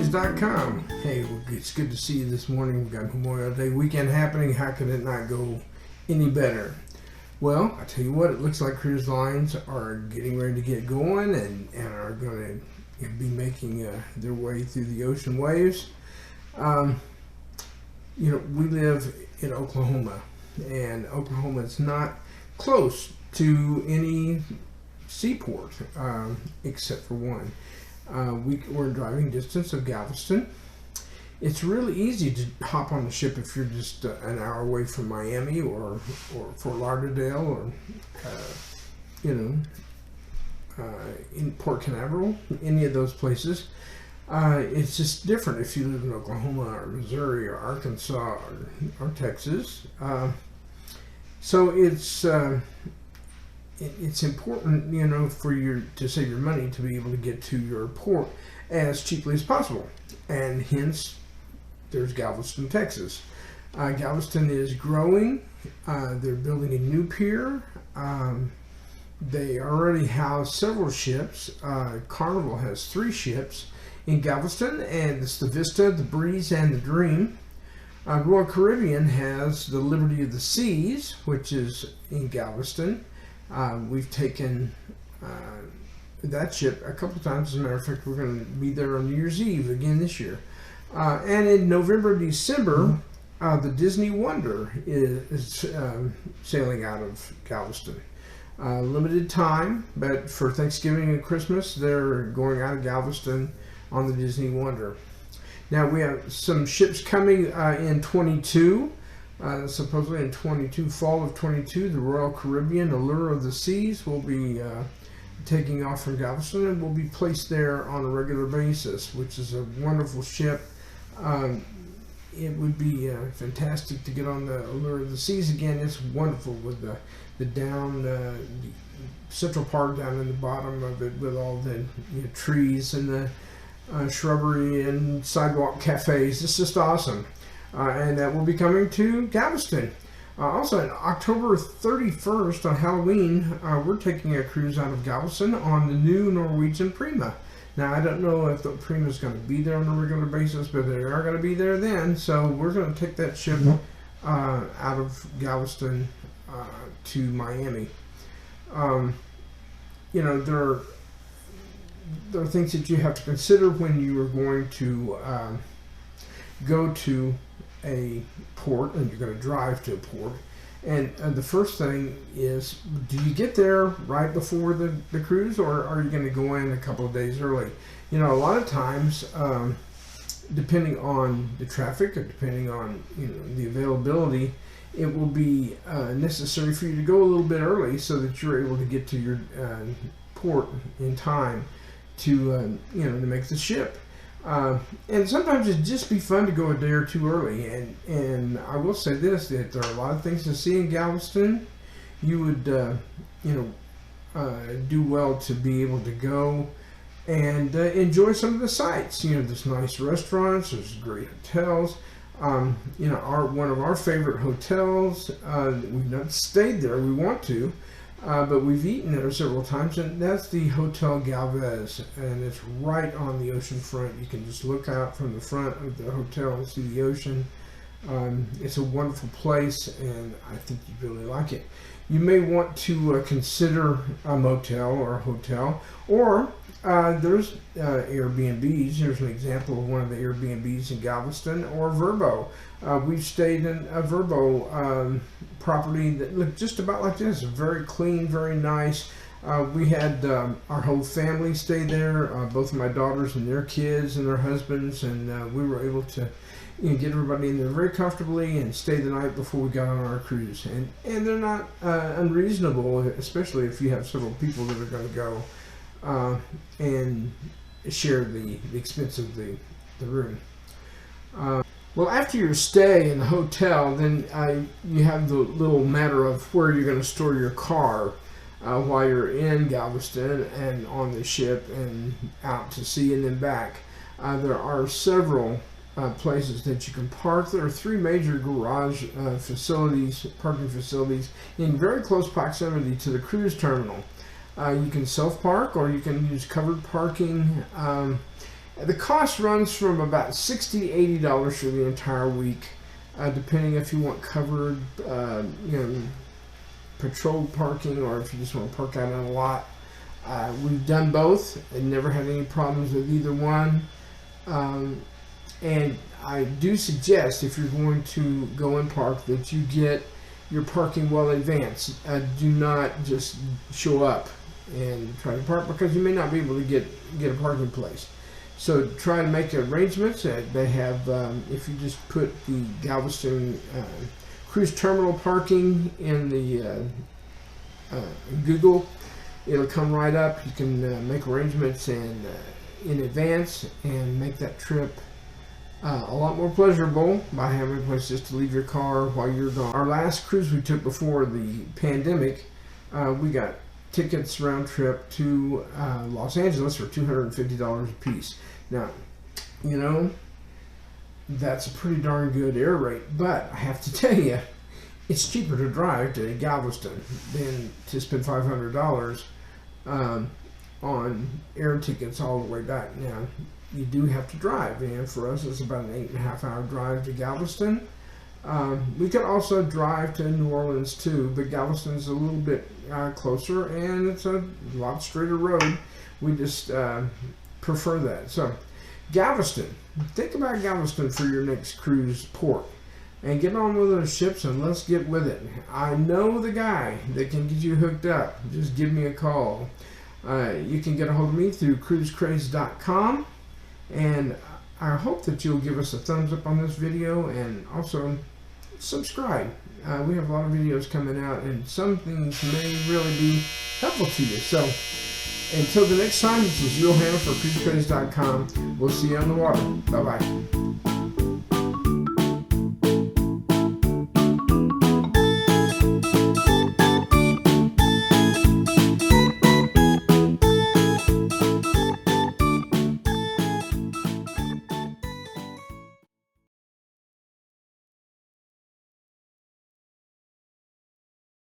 UnTitledChapters.com. Hey, it's good to see you this morning. We've got Memorial Day weekend happening. How could it not go any better? Well, I tell you what, it looks like cruise lines are getting ready to get going and are going to be making their way through the ocean waves. We live in Oklahoma, and Oklahoma is not close to any seaport except for one. We're in driving distance of Galveston. It's really easy to hop on the ship if you're just an hour away from Miami or Fort Lauderdale or in Port Canaveral, any of those places. It's just different if you live in Oklahoma or Missouri or Arkansas or Texas. So it's important, for you to save your money to be able to get to your port as cheaply as possible, and hence there's Galveston, Texas. Galveston is growing. They're building a new pier. They already house several ships. Carnival has 3 ships in Galveston, and it's the Vista, the Breeze, and the Dream. Royal Caribbean has the Liberty of the Seas, which is in Galveston. We've taken that ship a couple times. As a matter of fact, we're going to be there on New Year's Eve again this year. And in November, December, the Disney Wonder is sailing out of Galveston. Limited time, but for Thanksgiving and Christmas, they're going out of Galveston on the Disney Wonder. Now, we have some ships coming in 22. Supposedly in 22, fall of 22, the Royal Caribbean Allure of the Seas will be taking off from Galveston and will be placed there on a regular basis, which is a wonderful ship. It would be fantastic to get on the Allure of the Seas again. It's wonderful with the down, the Central Park down in the bottom of it with all the trees and the shrubbery and sidewalk cafes. It's just awesome. And that will be coming to Galveston. Also, on October 31st, on Halloween, we're taking a cruise out of Galveston on the new Norwegian Prima. Now, I don't know if the Prima is going to be there on a regular basis, but they are going to be there then. So we're going to take that ship out of Galveston to Miami. There are things that you have to consider when you are going to go to a port, and you're going to drive to a port. And the first thing is, do you get there right before the cruise, or are you going to go in a couple of days early? A lot of times, depending on the traffic or depending on the availability, it will be necessary for you to go a little bit early so that you're able to get to your port in time to make the ship. And sometimes it'd just be fun to go a day or two early. And I will say this, that there are a lot of things to see in Galveston. You would, do well to be able to go and enjoy some of the sights. There's nice restaurants, there's great hotels. One of our favorite hotels, we've not stayed there, we want to. But we've eaten there several times, and that's the Hotel Galvez, and it's right on the ocean front. You can just look out from the front of the hotel and see the ocean. It's a wonderful place, and I think you'd really like it. You may want to consider a motel or a hotel, or there's Airbnbs. Here's an example of one of the Airbnbs in Galveston, or Verbo. We've stayed in a Verbo property that looked just about like this. Very clean, very nice. We had our whole family stay there, both of my daughters and their kids and their husbands, and we were able to get everybody in there very comfortably and stay the night before we got on our cruise. And they're not unreasonable, especially if you have several people that are going to go and share the expense of the room. Well, after your stay in the hotel, then you have the little matter of where you're going to store your car while you're in Galveston and on the ship and out to sea and then back. There are several places that you can park. There are 3 major garage parking facilities in very close proximity to the cruise terminal. You can self-park, or you can use covered parking. The cost runs from about $60 to $80 for the entire week, depending if you want covered, patrolled parking, or if you just want to park out on a lot. We've done both and never had any problems with either one. And I do suggest, if you're going to go and park, that you get your parking well in advance. Do not just show up and try to park, because you may not be able to get a parking place. So try to make arrangements. They have, if you just put the Galveston cruise terminal parking in the Google, it'll come right up. You can make arrangements in advance and make that trip a lot more pleasurable by having a place just to leave your car while you're gone. Our last cruise we took before the pandemic, we got tickets round trip to Los Angeles for $250 a piece. Now, that's a pretty darn good air rate, but I have to tell you, it's cheaper to drive to Galveston than to spend $500 on air tickets all the way back. Now, you do have to drive, and for us, it's about an 8.5 hour drive to Galveston. We could also drive to New Orleans too, but Galveston's a little bit closer, and it's a lot straighter road. We just prefer that. So, Galveston. Think about Galveston for your next cruise port, and get on with those ships, and let's get with it. I know the guy that can get you hooked up. Just give me a call. You can get a hold of me through cruisecraze.com, and I hope that you'll give us a thumbs up on this video, and also subscribe. We have a lot of videos coming out, and some things may really be helpful to you. So until the next time, this is Will Hannah for cruisecraze.com. We'll see you on the water. Bye-bye.